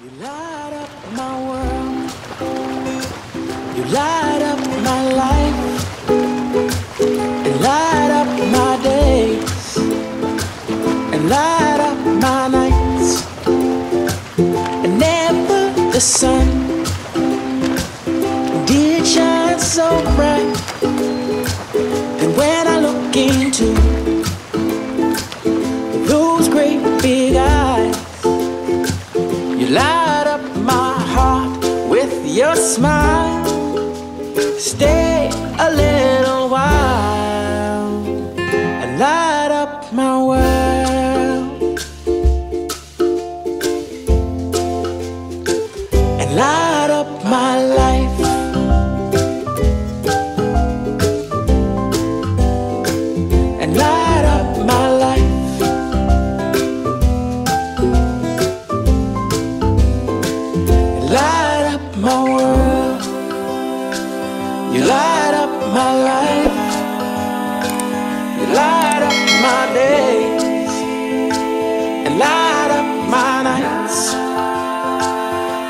You light up my world. You light up my life. You light up my days. And light up my nights. And never the sun did shine so bright. And when I look into those great big eyes, you light up my heart with your smile. Stay a little while and light up my world. And light up my life. And light up my life. And light up my world. You light up my life. You light up my days. And light up my nights.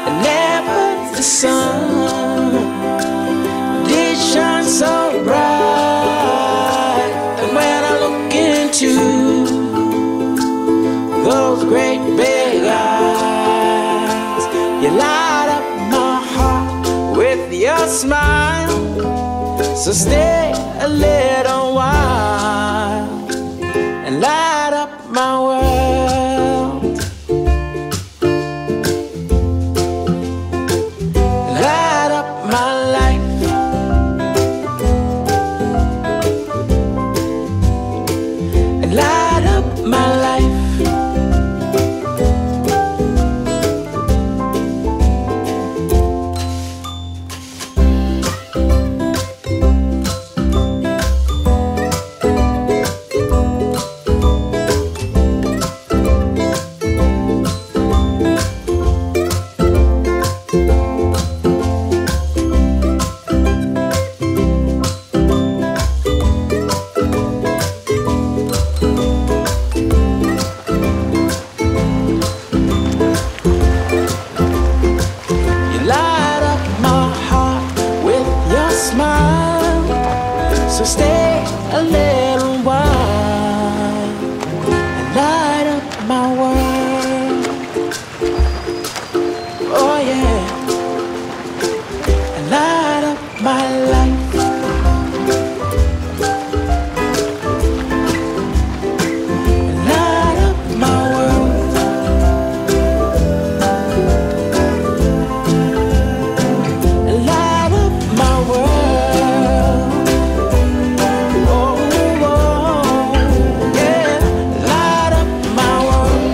And never the sun did shine so bright. And when I look into those great big eyes, you light up my heart with your smile. So stay a little while and light up my world. Light up my life. And light up my life. You light up my heart with your smile. So stay a little while and light up my world. Oh yeah. And light up my life. And light up my world. And light up my world. Oh, oh, yeah. Light up my world.